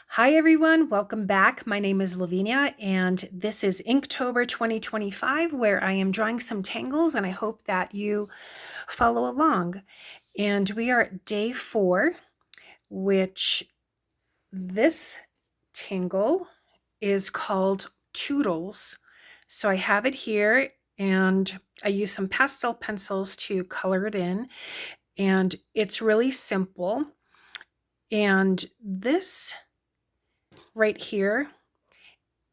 Hi everyone, welcome back. My name is Lavinia and this is Inktober 2025 where I am drawing some tangles and I hope that you follow along. And we are at day 4, which this tangle is called Toodles. So I have it here and I use some pastel pencils to color it in, and it's really simple. And this right here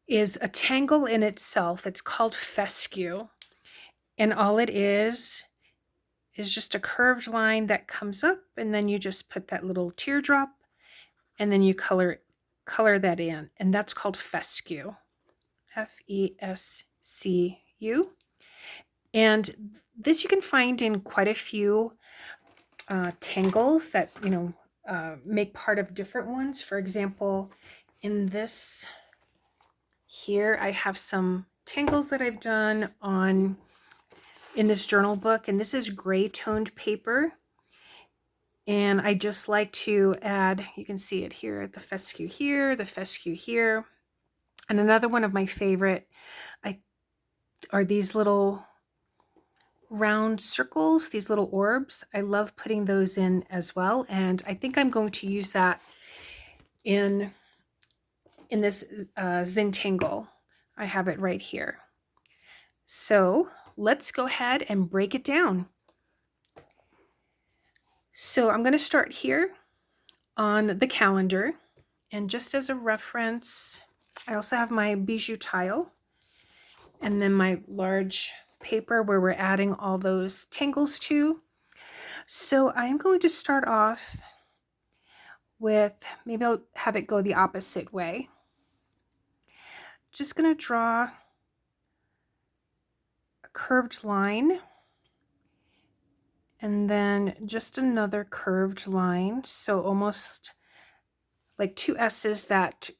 is a tangle in itself. It's called fescue. And all it is just a curved line that comes up, and then you just put that little teardrop and then you color that in. And that's called fescue. Fescu. And this you can find in quite a few tangles that, make part of different ones. For example, in this here, I have some tangles that I've done in this journal book, and this is gray toned paper. And I just like to add, you can see it here, the fescue here, the fescue here. And another one of my favorite are these little round circles, these little orbs. I love putting those in as well. And I think I'm going to use that in this Zentangle. I have it right here. So let's go ahead and break it down. So I'm going to start here on the calendar. And just as a reference, I also have my bijou tile and then my large paper where we're adding all those tangles to. So I'm going to start off with, maybe I'll have it go the opposite way. Just going to draw a curved line and then just another curved line. So almost like two S's that,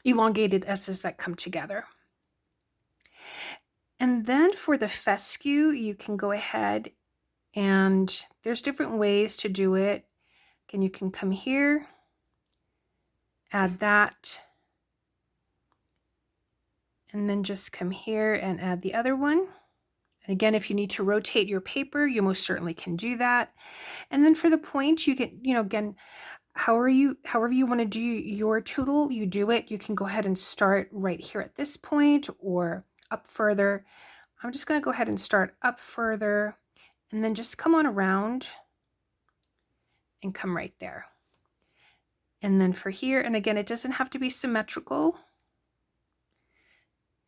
elongated S's that come together. And then for the fescue, you can go ahead and there's different ways to do it. Again, you can come here, add that, and then just come here and add the other one. And again, if you need to rotate your paper, you most certainly can do that. And then for the point, you can, again, however you want to do your toodle, you do it. You can go ahead and start right here at this point or up further. I'm just going to go ahead and start up further and then just come on around and come right there. And then for here, and again, it doesn't have to be symmetrical.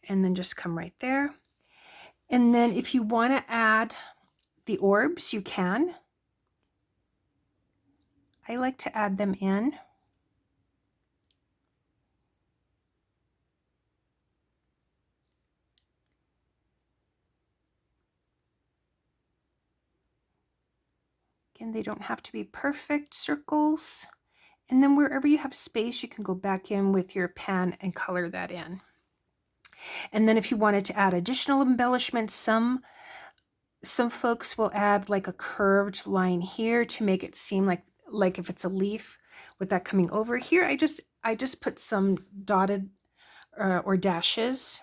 And then just come right there. And then if you want to add the orbs, you can. I like to add them in. Again, they don't have to be perfect circles. And then wherever you have space, you can go back in with your pen and color that in. And then if you wanted to add additional embellishments, some folks will add like a curved line here to make it seem like if it's a leaf with that coming over here. I just put some dotted or dashes.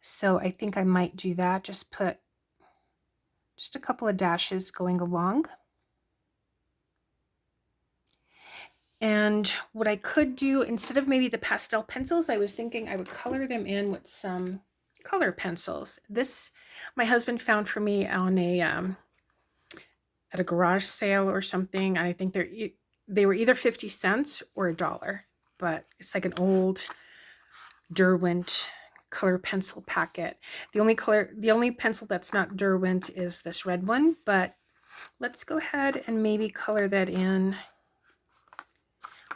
So I think I might do that. Just put just a couple of dashes going along. And what I could do, instead of maybe the pastel pencils, I was thinking I would color them in with some color pencils. This my husband found for me on at a garage sale or something. I think they were either 50 cents or $1, but it's like an old Derwent color pencil packet. The only pencil that's not Derwent is this red one, but let's go ahead and maybe color that in.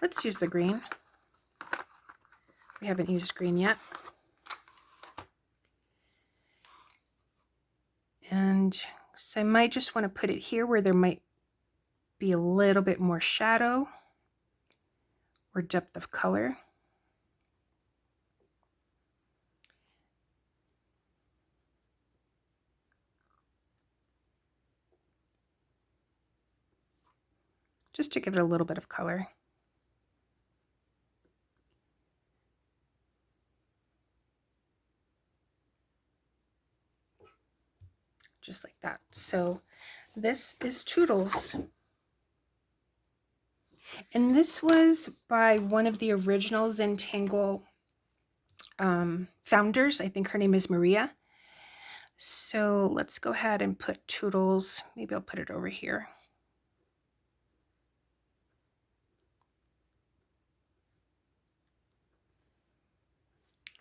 Let's use the green. We haven't used green yet. And so I might just want to put it here where there might be a little bit more shadow or depth of color. Just to give it a little bit of color. just like that. So this is Toodles. And this was by one of the original Zentangle founders. I think her name is Maria. So let's go ahead and put Toodles. Maybe I'll put it over here.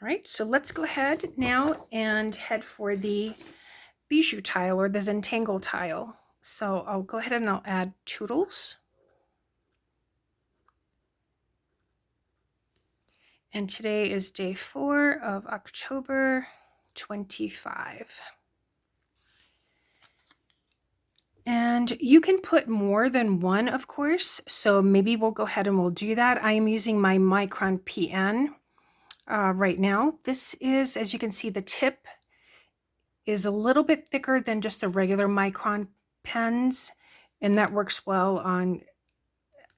All right, so let's go ahead now and head for the bijou tile or the Zentangle tile. So I'll go ahead and I'll add Toodles. And today is day 4 of October 25. And you can put more than one, of course. So maybe we'll go ahead and we'll do that. I am using my Micron PN right now. This is, as you can see, the tip is a little bit thicker than just the regular Micron pens. And that works well on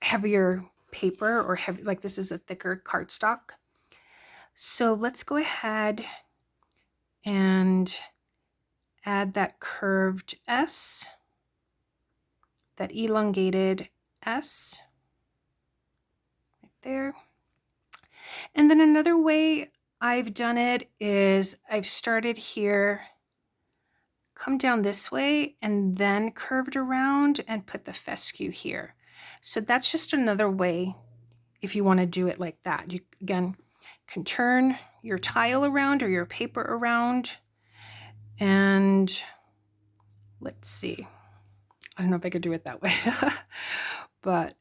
heavier paper or heavy, like this is a thicker cardstock. So let's go ahead and add that curved S, that elongated S right there. And then another way I've done it is I've started here, come down this way, and then curved around and put the fescue here. So that's just another way if you want to do it like that. You, again, can turn your tile around or your paper around. And let's see. I don't know if I could do it that way, but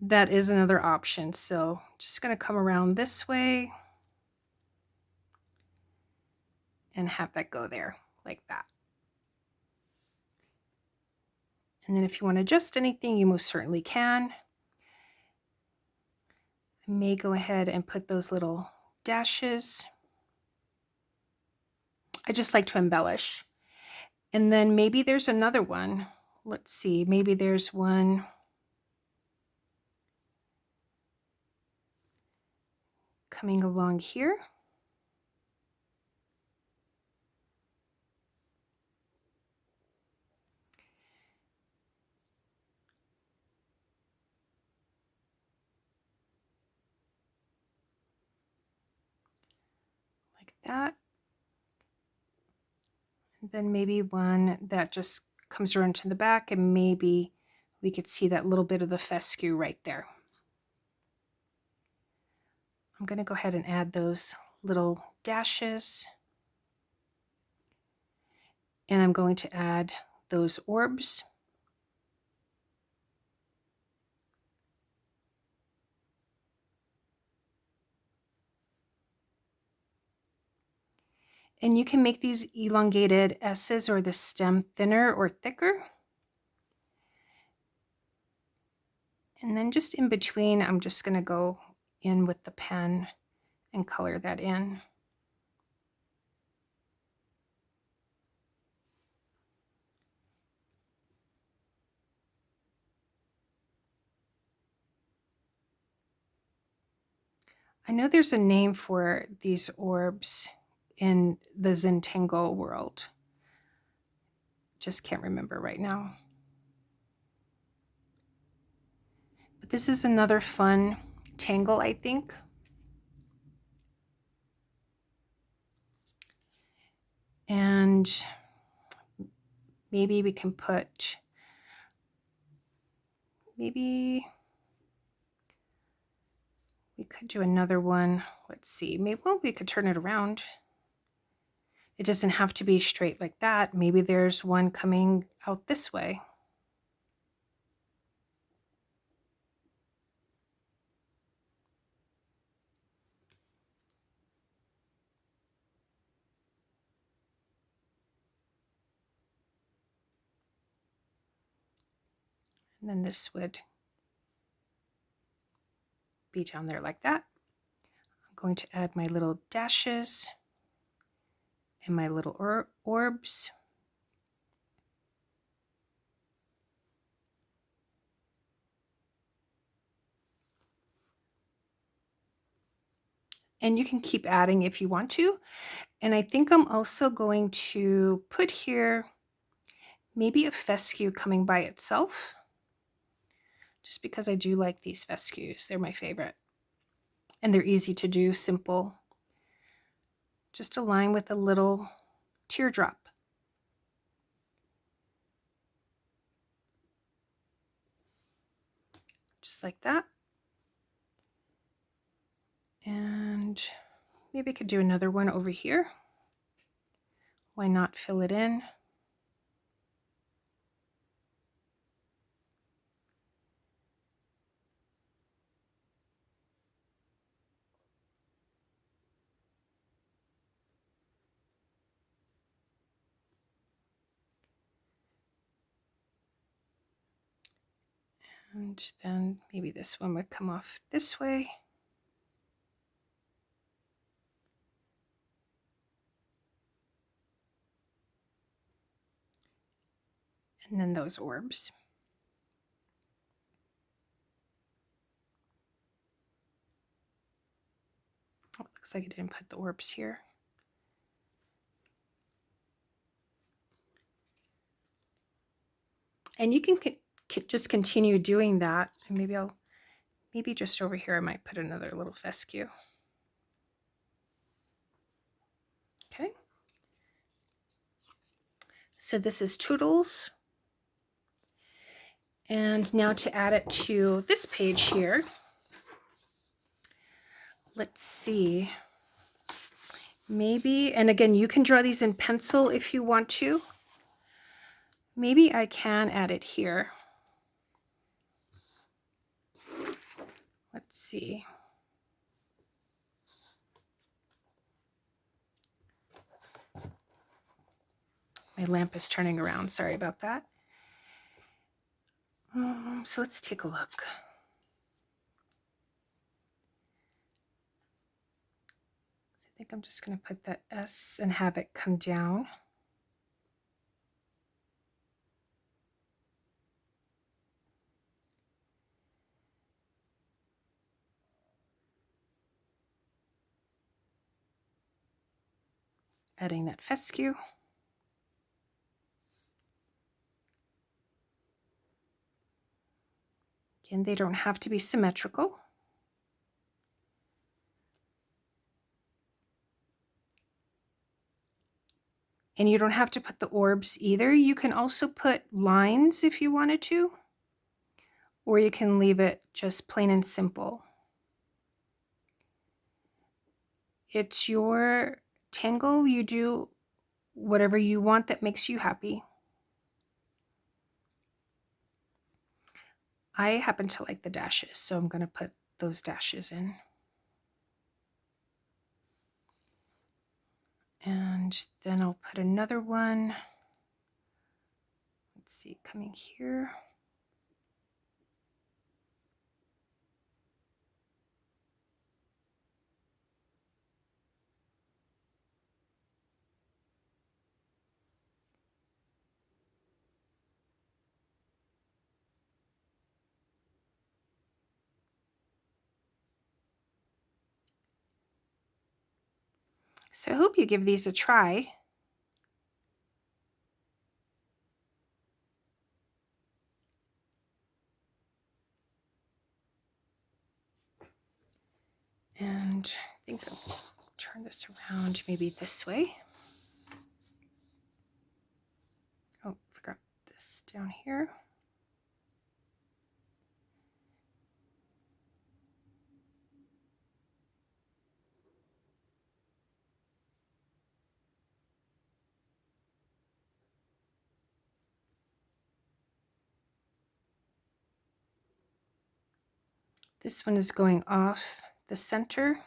that is another option. So just going to come around this way and have that go there like that. And then if you want to adjust anything, you most certainly can. I may go ahead and put those little dashes. I just like to embellish. And then maybe there's another one. Let's see, maybe there's one coming along here. Like that. And then maybe one that just comes around to the back, and maybe we could see that little bit of the fescue right there. I'm going to go ahead and add those little dashes. And I'm going to add those orbs. And you can make these elongated S's or the stem thinner or thicker. And then just in between, I'm just going to go in with the pen and color that in. I know there's a name for these orbs in the Zentangle world. Just can't remember right now. But this is another fun tangle, I think. And maybe we can put, maybe we could do another one. Let's see, maybe, well, we could turn it around. It doesn't have to be straight like that. Maybe there's one coming out this way. And then this would be down there like that. I'm going to add my little dashes and my little orbs. And you can keep adding if you want to. And I think I'm also going to put here maybe a fescue coming by itself, just because I do like these fescues. They're my favorite. And they're easy to do, simple. Just a line with a little teardrop. Just like that. And maybe I could do another one over here. Why not fill it in? And then maybe this one would come off this way. And then those orbs. Oh, looks like I didn't put the orbs here. And you can just continue doing that. And maybe just over here I might put another little fescue. Okay. So this is Toodles. And now to add it to this page here, let's see. Maybe, and again, you can draw these in pencil if you want to. Maybe I can add it here. Let's see. My lamp is turning around. Sorry about that. So let's take a look. So I think I'm just going to put that S and have it come down. Adding that fescue. Again, they don't have to be symmetrical. And you don't have to put the orbs either. You can also put lines if you wanted to, or you can leave it just plain and simple. It's your tangle. You do whatever you want that makes you happy. I happen to like the dashes, so I'm going to put those dashes in. And then I'll put another one. Let's see, coming here. So I hope you give these a try. And I think I'll turn this around maybe this way. Oh, forgot this down here. This one is going off the center,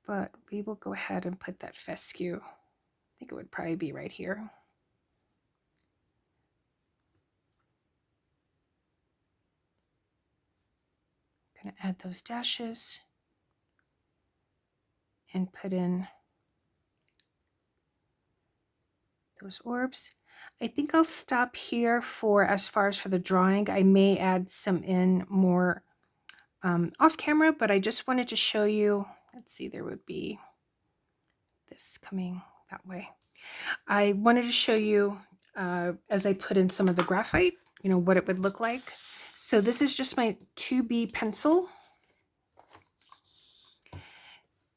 but we will go ahead and put that fescue. I think it would probably be right here. I'm going to add those dashes and put in those orbs. I think I'll stop here for as far as for the drawing. I may add some in more off camera, but I just wanted to show you. Let's see, there would be this coming that way. I wanted to show you as I put in some of the graphite, what it would look like. So this is just my 2B pencil.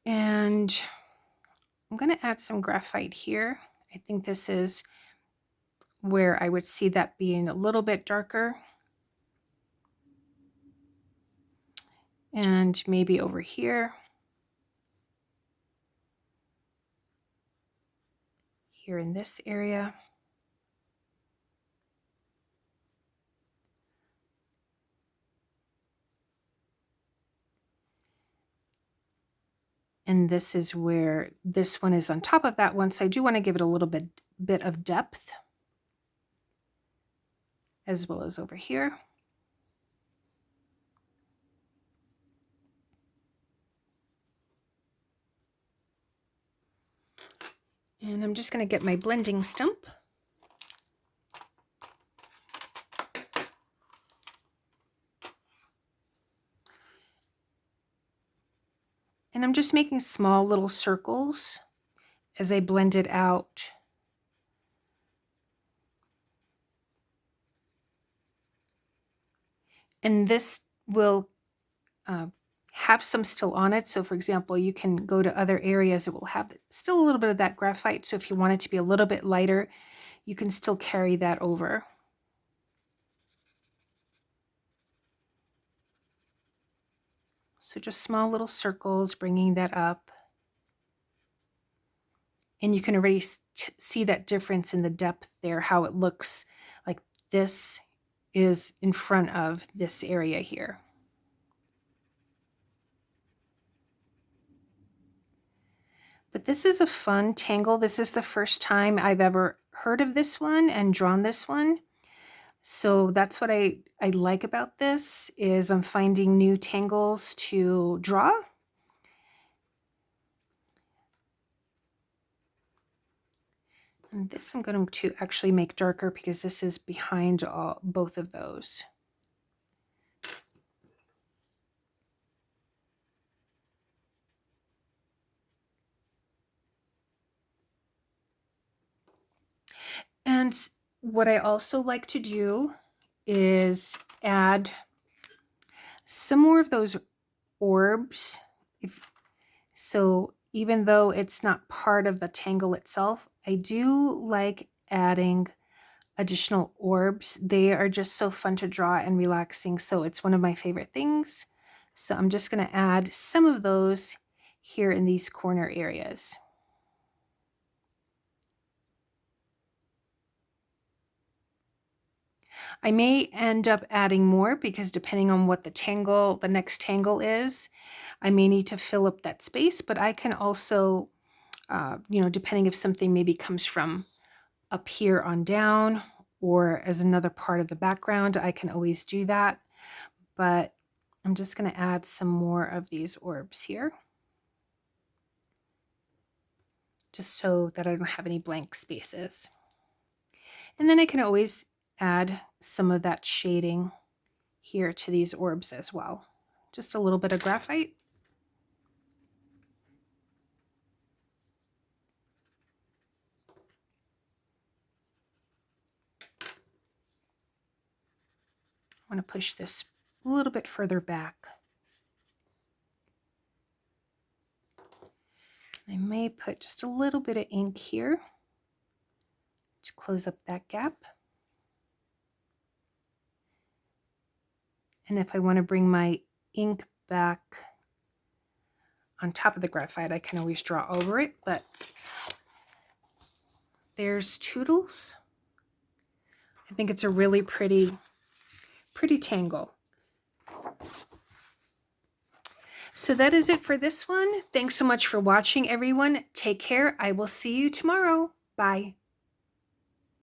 And I'm going to add some graphite here. I think this is where I would see that being a little bit darker. And maybe over here. Here in this area. And this is where this one is on top of that one. So I do want to give it a little bit of depth, as well as over here. And I'm just going to get my blending stump. And I'm just making small little circles as I blend it out. And this will have some still on it. So for example, you can go to other areas. It will have still a little bit of that graphite. So if you want it to be a little bit lighter, you can still carry that over. So just small little circles, bringing that up. And you can already see that difference in the depth there, how it looks like this is in front of this area here. But this is a fun tangle. This is the first time I've ever heard of this one and drawn this one. So that's what I like about this, is I'm finding new tangles to draw. And this I'm going to actually make darker because this is behind both of those. And what I also like to do is add some more of those orbs. So even though it's not part of the tangle itself, I do like adding additional orbs. They are just so fun to draw and relaxing. So it's one of my favorite things. So I'm just going to add some of those here in these corner areas. I may end up adding more because depending on what the next tangle is, I may need to fill up that space, but I can also, depending if something maybe comes from up here on down or as another part of the background, I can always do that. But I'm just going to add some more of these orbs here, just so that I don't have any blank spaces. And then I can always add some of that shading here to these orbs as well. Just a little bit of graphite. I want to push this a little bit further back. I may put just a little bit of ink here to close up that gap. And if I want to bring my ink back on top of the graphite, I can always draw over it. But there's Toodles. I think it's a really pretty tangle. So that is it for this one. Thanks so much for watching, everyone. Take care. I will see you tomorrow. Bye.